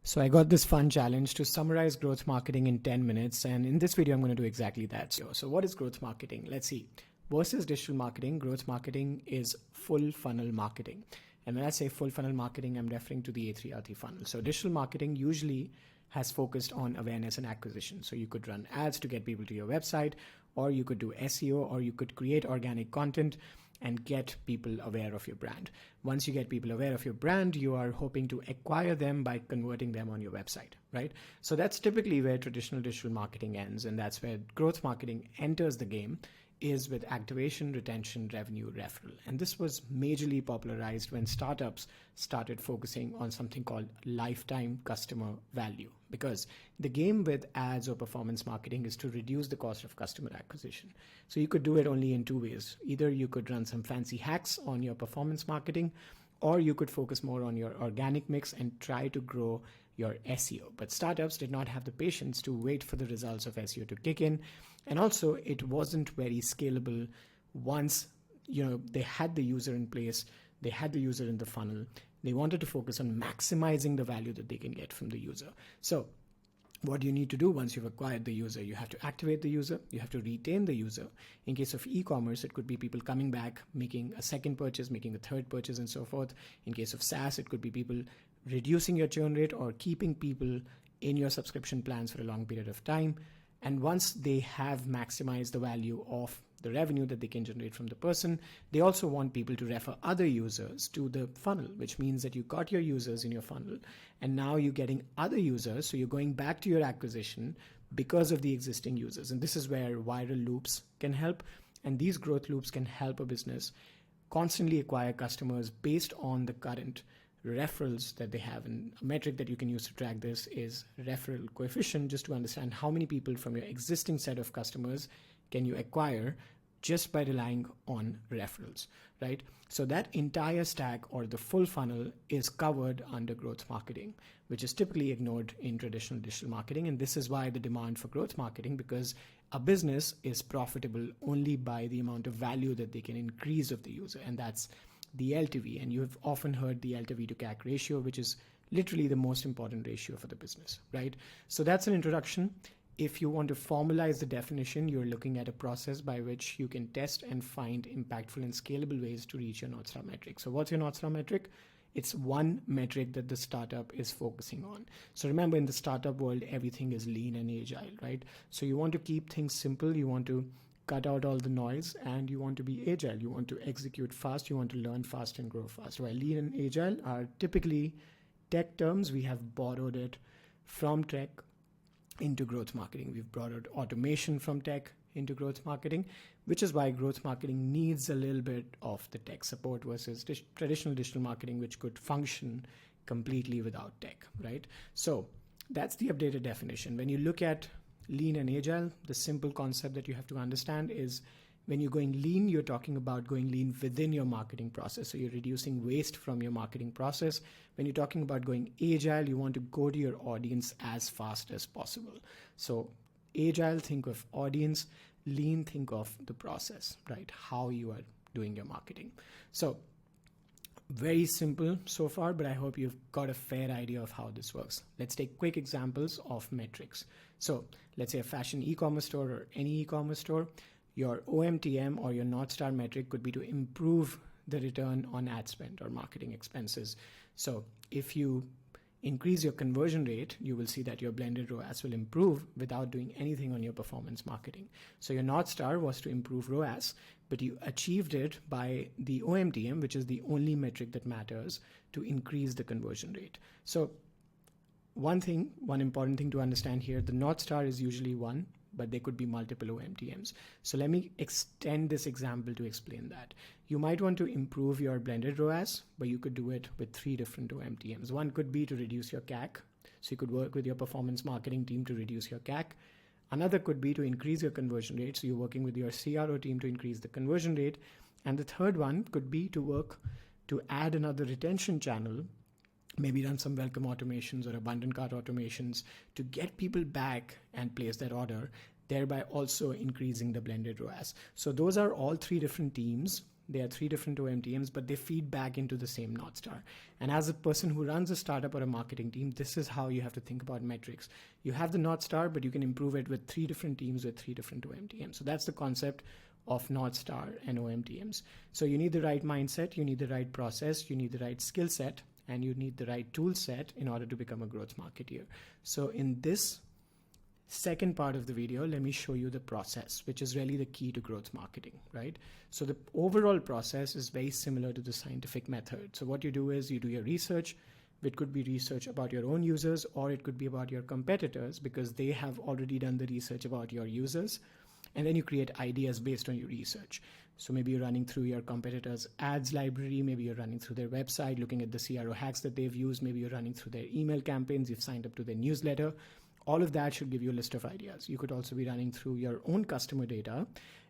So I got this fun challenge to summarize growth marketing in 10 minutes. And in this video, I'm going to do exactly that. So what is growth marketing? Let's see. Versus digital marketing, growth marketing is full funnel marketing. And when I say full funnel marketing, I'm referring to the A3RT funnel. So digital marketing usually has focused on awareness and acquisition. So you could run ads to get people to your website, or you could do SEO, or you could create organic content and get people aware of your brand. Once you get people aware of your brand, you are hoping to acquire them by converting them on your website, right? So that's typically where traditional digital marketing ends, and that's where growth marketing enters the game, is with activation, retention, revenue, referral. And this was majorly popularized when startups started focusing on something called lifetime customer value, because the game with ads or performance marketing is to reduce the cost of customer acquisition. So you could do it only in two ways. Either you could run some fancy hacks on your performance marketing, or you could focus more on your organic mix and try to grow your SEO. But startups did not have the patience to wait for the results of SEO to kick in. And also it wasn't very scalable once they had the user in place, they had the user in the funnel. They wanted to focus on maximizing the value that they can get from the user. So what you need to do once you've acquired the user, you have to activate the user, you have to retain the user. In case of e-commerce, it could be people coming back, making a second purchase, making a third purchase, and so forth. In case of SaaS, it could be people reducing your churn rate or keeping people in your subscription plans for a long period of time. And once they have maximized the value of the revenue that they can generate from the person, they also want people to refer other users to the funnel, which means that you got your users in your funnel and now you're getting other users. So you're going back to your acquisition because of the existing users. And this is where viral loops can help. And these growth loops can help a business constantly acquire customers based on the current referrals that they have. And a metric that you can use to track this is referral coefficient, just to understand how many people from your existing set of customers can you acquire just by relying on referrals, right? So that entire stack, or the full funnel, is covered under growth marketing, which is typically ignored in traditional digital marketing. And this is why the demand for growth marketing, because a business is profitable only by the amount of value that they can increase of the user, and that's the LTV. And you have often heard the LTV to CAC ratio, which is literally the most important ratio for the business, right? So that's an introduction. If you want to formalize the definition, you're looking at a process by which you can test and find impactful and scalable ways to reach your North Star metric. So what's your North Star metric? It's one metric that the startup is focusing on. So remember, in the startup world, everything is lean and agile, right? So you want to keep things simple. You want to cut out all the noise, and you want to be agile. You want to execute fast. You want to learn fast and grow fast. While lean and agile are typically tech terms, we have borrowed it from tech into growth marketing. We've brought out automation from tech into growth marketing, which is why growth marketing needs a little bit of the tech support versus traditional digital marketing, which could function completely without tech, right? So that's the updated definition. When you look at lean and agile, the simple concept that you have to understand is, when you're going lean, you're talking about going lean within your marketing process. So you're reducing waste from your marketing process. When you're talking about going agile, you want to go to your audience as fast as possible. So agile, think of audience. Lean, think of the process, right? How you are doing your marketing. So very simple so far, but I hope you've got a fair idea of how this works. Let's take quick examples of metrics. So let's say a fashion e-commerce store, or any e-commerce store. Your OMTM, or your North Star metric, could be to improve the return on ad spend or marketing expenses. So if you increase your conversion rate, you will see that your blended ROAS will improve without doing anything on your performance marketing. So your North Star was to improve ROAS, but you achieved it by the OMTM, which is the only metric that matters, to increase the conversion rate. So one important thing to understand here, the North Star is usually one, but there could be multiple OMTMs. So let me extend this example to explain that. You might want to improve your blended ROAS, but you could do it with 3 different OMTMs. One could be to reduce your CAC. So you could work with your performance marketing team to reduce your CAC. Another could be to increase your conversion rate. So you're working with your CRO team to increase the conversion rate. And the third one could be to work to add another retention channel, maybe run some welcome automations or abundant cart automations to get people back and place their order, thereby also increasing the blended ROAS. So those are all 3 different teams They are 3 different OMTMs, but they feed back into the same North Star. And as a person who runs a startup or a marketing team, this is how you have to think about metrics. You have the North Star, but you can improve it with 3 different teams with 3 different OMTMs. So that's the concept of North Star and OMTMs. So you need the right mindset, you need the right process, you need the right skill set, and you need the right tool set in order to become a growth marketeer. So in this second part of the video, let me show you the process, which is really the key to growth marketing, right? So the overall process is very similar to the scientific method. So what you do is you do your research. It could be research about your own users, or it could be about your competitors because they have already done the research about your users. And then you create ideas based on your research. So maybe you're running through your competitors' ads library, maybe you're running through their website, looking at the CRO hacks that they've used, maybe you're running through their email campaigns, you've signed up to their newsletter. All of that should give you a list of ideas. You could also be running through your own customer data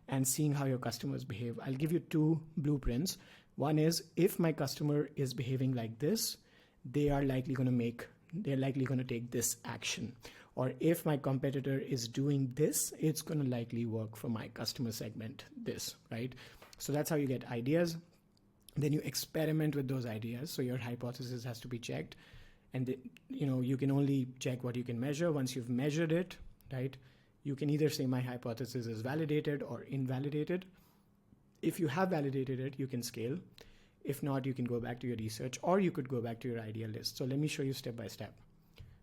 and seeing how your customers behave. I'll give you 2 blueprints. One is, if my customer is behaving like this, they're likely going to take this action. Or if my competitor is doing this, it's going to likely work for my customer segment, this, right? So that's how you get ideas. Then you experiment with those ideas. So your hypothesis has to be checked. And you can only check what you can measure. Once you've measured it, right, you can either say my hypothesis is validated or invalidated. If you have validated it, you can scale. If not, you can go back to your research, or you could go back to your idea list. So let me show you step by step.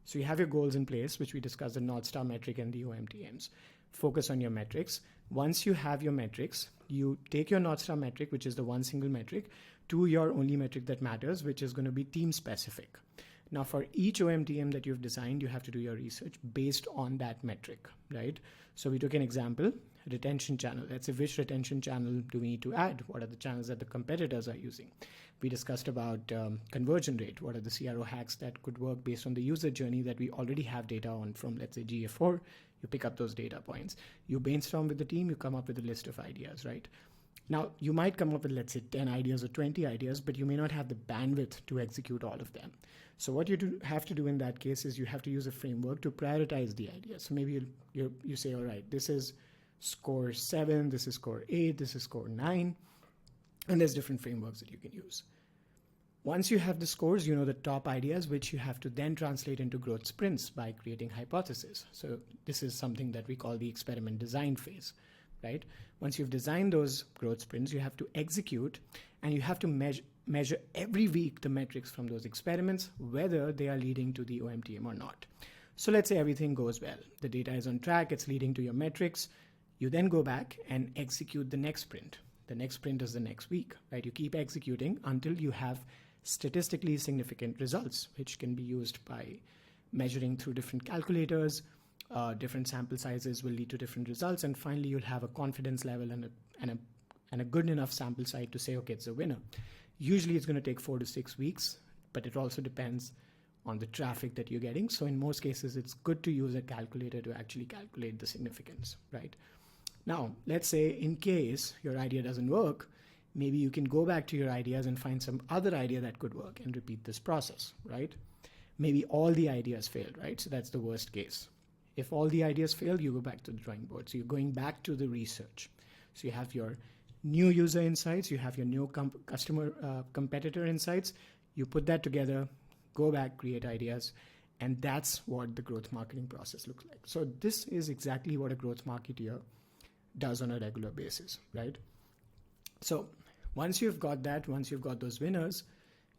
So you have your goals in place, which we discussed, the North Star metric and the OMTMs. Focus on your metrics. Once you have your metrics, you take your North Star metric, which is the one single metric, to your only metric that matters, which is going to be team specific. Now, for each OMTM that you've designed, you have to do your research based on that metric, right? So we took an example, retention channel. Let's say, which retention channel do we need to add? What are the channels that the competitors are using? We discussed about conversion rate. What are the CRO hacks that could work based on the user journey that we already have data on from, let's say, GA4? You pick up those data points. You brainstorm with the team, you come up with a list of ideas, right? Now, you might come up with, let's say, 10 ideas or 20 ideas, but you may not have the bandwidth to execute all of them. So what you have to do in that case is you have to use a framework to prioritize the ideas. So maybe you say, all right, this is score 7, this is score 8, this is score 9, and there's different frameworks that you can use. Once you have the scores, you know the top ideas, which you have to then translate into growth sprints by creating hypotheses. So this is something that we call the experiment design phase, right? Once you've designed those growth sprints, you have to execute, and you have to measure every week the metrics from those experiments, whether they are leading to the OMTM or not. So let's say everything goes well. The data is on track, it's leading to your metrics. You then go back and execute the next sprint. The next sprint is the next week, right? You keep executing until you have statistically significant results, which can be used by measuring through different calculators. Different sample sizes will lead to different results, and finally you'll have a confidence level and a good enough sample size to say, okay, it's a winner. Usually it's going to take 4 to 6 weeks, but it also depends on the traffic that you're getting. So in most cases, it's good to use a calculator to actually calculate the significance, right? Now, let's say in case your idea doesn't work, maybe you can go back to your ideas and find some other idea that could work and repeat this process, right? Maybe all the ideas failed, right? So that's the worst case. If all the ideas fail, you go back to the drawing board. So you're going back to the research. So you have your new user insights, you have your new competitor insights. You put that together, go back, create ideas, and that's what the growth marketing process looks like. So this is exactly what a growth marketer does on a regular basis, right? So once you've got that, once you've got those winners,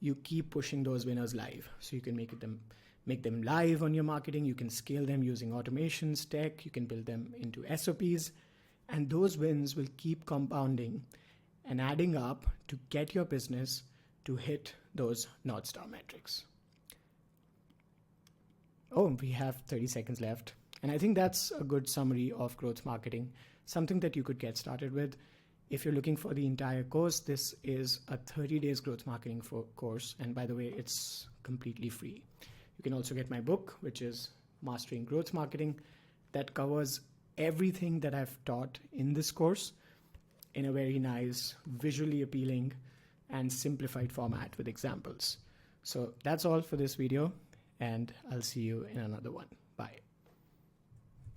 you keep pushing those winners live. So you can make them live on your marketing. You can scale them using automations, tech. You can build them into SOPs. And those wins will keep compounding and adding up to get your business to hit those North Star metrics. Oh, we have 30 seconds left. And I think that's a good summary of growth marketing, something that you could get started with. If you're looking for the entire course, this is a 30 days growth marketing course. And by the way, it's completely free. You can also get my book, which is Mastering Growth Marketing, that covers everything that I've taught in this course in a very nice, visually appealing and simplified format with examples. So that's all for this video, and I'll see you in another one. Bye.